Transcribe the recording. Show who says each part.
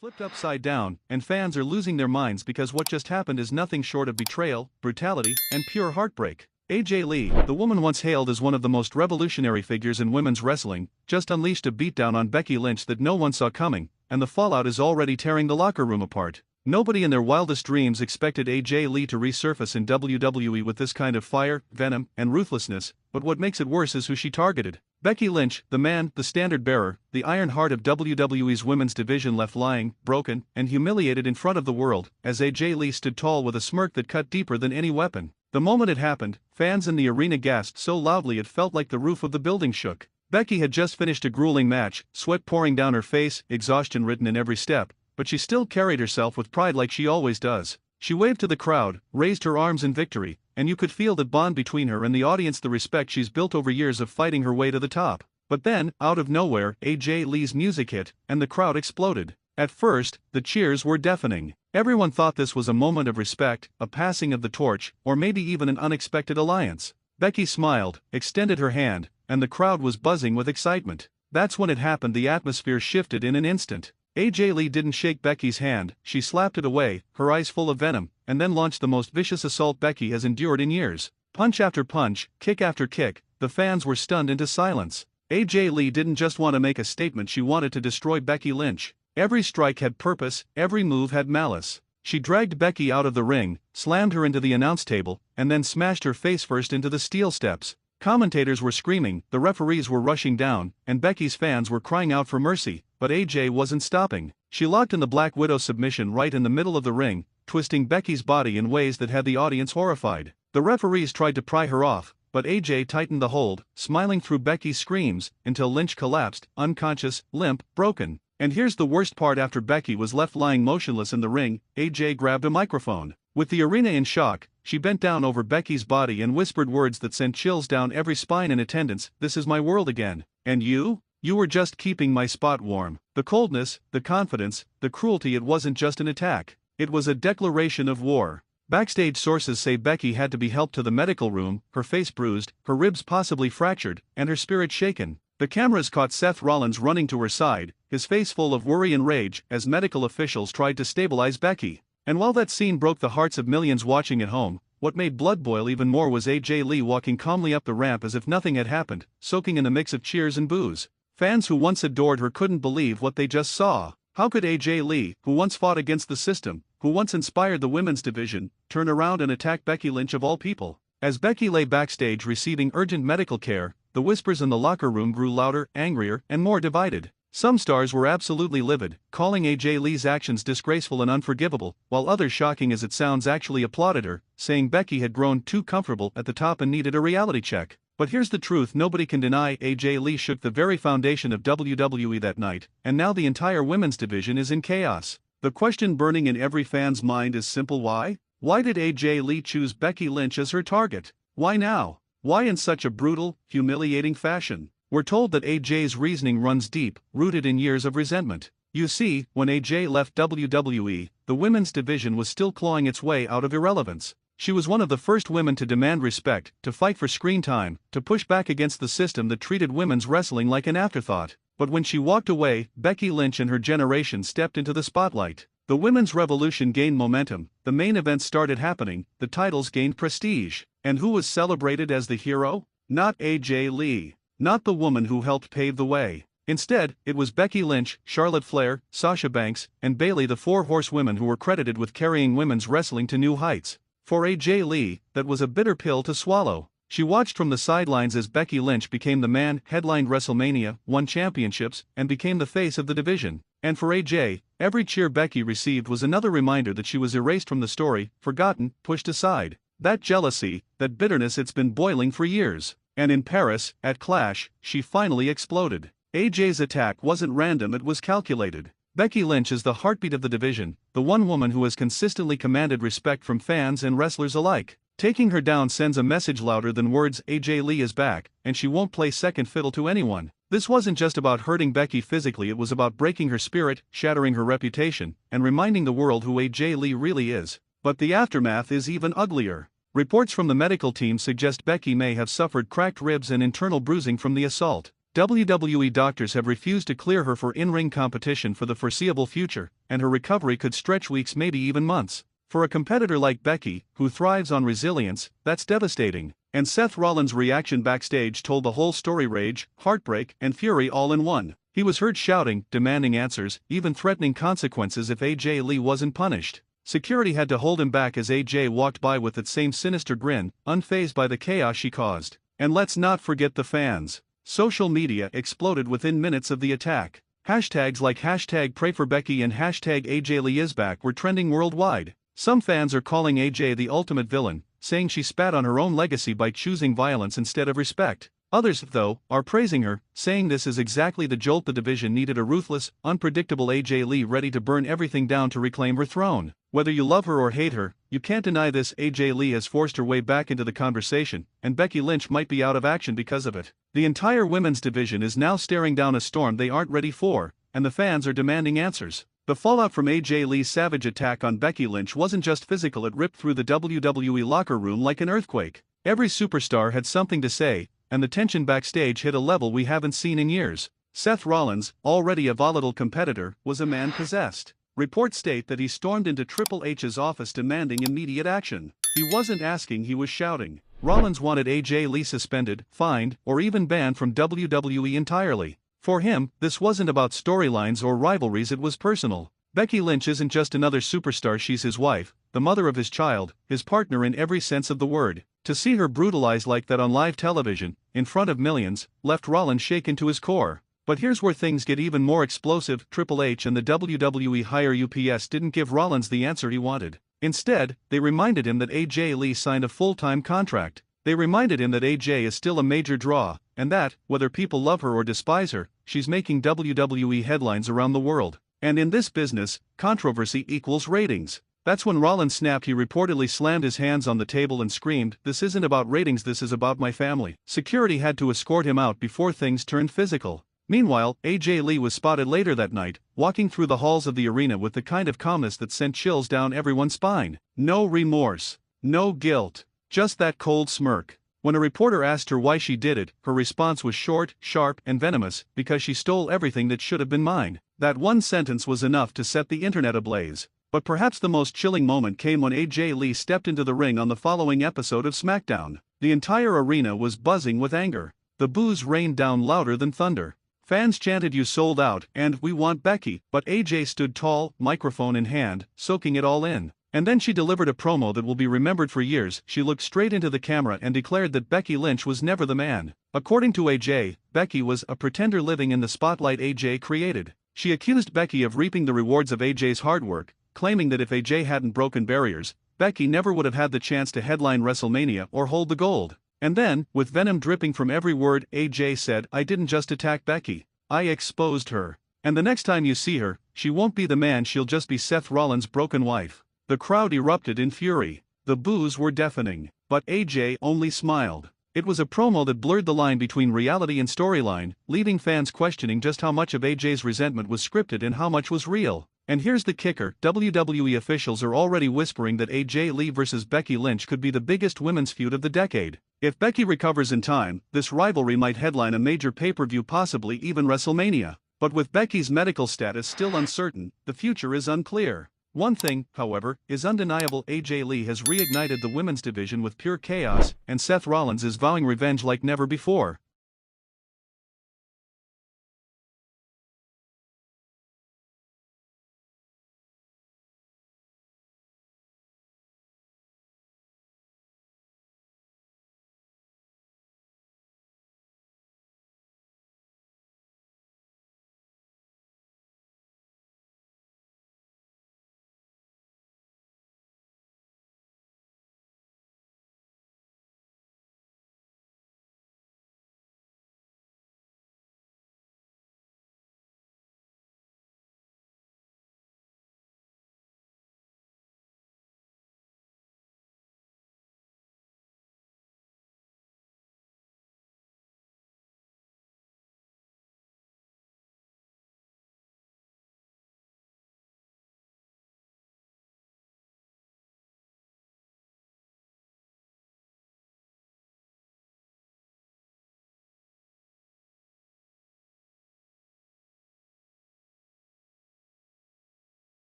Speaker 1: Flipped upside down, and fans are losing their minds because what just happened is nothing short of betrayal, brutality, and pure heartbreak. AJ Lee, the woman once hailed as one of the most revolutionary figures in women's wrestling, just unleashed a beatdown on Becky Lynch that no one saw coming, and the fallout is already tearing the locker room apart. Nobody in their wildest dreams expected AJ Lee to resurface in WWE with this kind of fire, venom, and ruthlessness, but what makes it worse is who she targeted. Becky Lynch, the man, the standard bearer, the iron heart of WWE's women's division, left lying, broken, and humiliated in front of the world, as AJ Lee stood tall with a smirk that cut deeper than any weapon. The moment it happened, fans in the arena gasped so loudly it felt like the roof of the building shook. Becky had just finished a grueling match, sweat pouring down her face, exhaustion written in every step, but she still carried herself with pride like she always does. She waved to the crowd, raised her arms in victory, and you could feel the bond between her and the audience, the respect she's built over years of fighting her way to the top. But then, out of nowhere, AJ Lee's music hit, and the crowd exploded. At first, the cheers were deafening. Everyone thought this was a moment of respect, a passing of the torch, or maybe even an unexpected alliance. Becky smiled, extended her hand, and the crowd was buzzing with excitement. That's when it happened. The atmosphere shifted in an instant. AJ Lee didn't shake Becky's hand, she slapped it away, her eyes full of venom, and then launched the most vicious assault Becky has endured in years. Punch after punch, kick after kick, the fans were stunned into silence. AJ Lee didn't just want to make a statement, she wanted to destroy Becky Lynch. Every strike had purpose, every move had malice. She dragged Becky out of the ring, slammed her into the announce table, and then smashed her face first into the steel steps. Commentators were screaming, the referees were rushing down, and Becky's fans were crying out for mercy, but AJ wasn't stopping. She locked in the Black Widow submission right in the middle of the ring, twisting Becky's body in ways that had the audience horrified. The referees tried to pry her off, but AJ tightened the hold, smiling through Becky's screams, until Lynch collapsed, unconscious, limp, broken. And here's the worst part: after Becky was left lying motionless in the ring, AJ grabbed a microphone. With the arena in shock, she bent down over Becky's body and whispered words that sent chills down every spine in attendance. "This is my world again. And you? You were just keeping my spot warm." The coldness, the confidence, the cruelty, it wasn't just an attack. It was a declaration of war. Backstage sources say Becky had to be helped to the medical room, her face bruised, her ribs possibly fractured, and her spirit shaken. The cameras caught Seth Rollins running to her side, his face full of worry and rage, as medical officials tried to stabilize Becky. And while that scene broke the hearts of millions watching at home, what made blood boil even more was AJ Lee walking calmly up the ramp as if nothing had happened, soaking in a mix of cheers and boos. Fans who once adored her couldn't believe what they just saw. How could AJ Lee, who once fought against the system, who once inspired the women's division, turn around and attack Becky Lynch of all people? As Becky lay backstage receiving urgent medical care, the whispers in the locker room grew louder, angrier, and more divided. Some stars were absolutely livid, calling AJ Lee's actions disgraceful and unforgivable, while others, shocking as it sounds, actually applauded her, saying Becky had grown too comfortable at the top and needed a reality check. But here's the truth nobody can deny: AJ Lee shook the very foundation of WWE that night, and now the entire women's division is in chaos. The question burning in every fan's mind is simple: why? Why did AJ Lee choose Becky Lynch as her target? Why now? Why in such a brutal, humiliating fashion? We're told that AJ's reasoning runs deep, rooted in years of resentment. You see, when AJ left WWE, the women's division was still clawing its way out of irrelevance. She was one of the first women to demand respect, to fight for screen time, to push back against the system that treated women's wrestling like an afterthought. But when she walked away, Becky Lynch and her generation stepped into the spotlight. The women's revolution gained momentum, the main events started happening, the titles gained prestige. And who was celebrated as the hero? Not AJ Lee. Not the woman who helped pave the way. Instead, it was Becky Lynch, Charlotte Flair, Sasha Banks, and Bayley, the four horsewomen who were credited with carrying women's wrestling to new heights. For AJ Lee, that was a bitter pill to swallow. She watched from the sidelines as Becky Lynch became the man, headlined WrestleMania, won championships, and became the face of the division. And for AJ, every cheer Becky received was another reminder that she was erased from the story, forgotten, pushed aside. That jealousy, that bitterness, it's been boiling for years. And in Paris, at Clash, she finally exploded. AJ's attack wasn't random, it was calculated. Becky Lynch is the heartbeat of the division, the one woman who has consistently commanded respect from fans and wrestlers alike. Taking her down sends a message louder than words: AJ Lee is back, and she won't play second fiddle to anyone. This wasn't just about hurting Becky physically, it was about breaking her spirit, shattering her reputation, and reminding the world who AJ Lee really is. But the aftermath is even uglier. Reports from the medical team suggest Becky may have suffered cracked ribs and internal bruising from the assault. WWE doctors have refused to clear her for in-ring competition for the foreseeable future, and her recovery could stretch weeks, maybe even months. For a competitor like Becky, who thrives on resilience, that's devastating. And Seth Rollins' reaction backstage told the whole story: rage, heartbreak, and fury all in one. He was heard shouting, demanding answers, even threatening consequences if AJ Lee wasn't punished. Security had to hold him back as AJ walked by with that same sinister grin, unfazed by the chaos she caused. And let's not forget the fans. Social media exploded within minutes of the attack. Hashtags like #PrayForBecky and #AJLeeIsBack were trending worldwide. Some fans are calling AJ the ultimate villain, saying she spat on her own legacy by choosing violence instead of respect. Others, though, are praising her, saying this is exactly the jolt the division needed: a ruthless, unpredictable AJ Lee ready to burn everything down to reclaim her throne. Whether you love her or hate her, you can't deny this: AJ Lee has forced her way back into the conversation, and Becky Lynch might be out of action because of it. The entire women's division is now staring down a storm they aren't ready for, and the fans are demanding answers. The fallout from AJ Lee's savage attack on Becky Lynch wasn't just physical, it ripped through the WWE locker room like an earthquake. Every superstar had something to say, and the tension backstage hit a level we haven't seen in years. Seth Rollins, already a volatile competitor, was a man possessed. Reports state that he stormed into Triple H's office demanding immediate action. He wasn't asking, he was shouting. Rollins wanted AJ Lee suspended, fined, or even banned from WWE entirely. For him, this wasn't about storylines or rivalries, it was personal. Becky Lynch isn't just another superstar, she's his wife, the mother of his child, his partner in every sense of the word. To see her brutalized like that on live television, in front of millions, left Rollins shaken to his core. But here's where things get even more explosive. Triple H and the WWE higher ups didn't give Rollins the answer he wanted. Instead, they reminded him that AJ Lee signed a full-time contract. They reminded him that AJ is still a major draw, and that, whether people love her or despise her, she's making WWE headlines around the world. And in this business, controversy equals ratings. That's when Rollins snapped. He reportedly slammed his hands on the table and screamed, "This isn't about ratings, this is about my family." Security had to escort him out before things turned physical. Meanwhile, AJ Lee was spotted later that night, walking through the halls of the arena with the kind of calmness that sent chills down everyone's spine. No remorse. No guilt. Just that cold smirk. When a reporter asked her why she did it, her response was short, sharp, and venomous: "Because she stole everything that should have been mine." That one sentence was enough to set the internet ablaze. But perhaps the most chilling moment came when AJ Lee stepped into the ring on the following episode of SmackDown. The entire arena was buzzing with anger. The boos rained down louder than thunder. Fans chanted, "You sold out," and "We want Becky," but AJ stood tall, microphone in hand, soaking it all in. And then she delivered a promo that will be remembered for years. She looked straight into the camera and declared that Becky Lynch was never the man. According to AJ, Becky was a pretender living in the spotlight AJ created. She accused Becky of reaping the rewards of AJ's hard work, claiming that if AJ hadn't broken barriers, Becky never would have had the chance to headline WrestleMania or hold the gold. And then, with venom dripping from every word, AJ said, "I didn't just attack Becky. I exposed her. And the next time you see her, she won't be the man, she'll just be Seth Rollins' broken wife." The crowd erupted in fury. The boos were deafening. But AJ only smiled. It was a promo that blurred the line between reality and storyline, leaving fans questioning just how much of AJ's resentment was scripted and how much was real. And here's the kicker: WWE officials are already whispering that AJ Lee vs. Becky Lynch could be the biggest women's feud of the decade. If Becky recovers in time, this rivalry might headline a major pay-per-view, possibly even WrestleMania. But with Becky's medical status still uncertain, the future is unclear. One thing, however, is undeniable: AJ Lee has reignited the women's division with pure chaos, and Seth Rollins is vowing revenge like never before.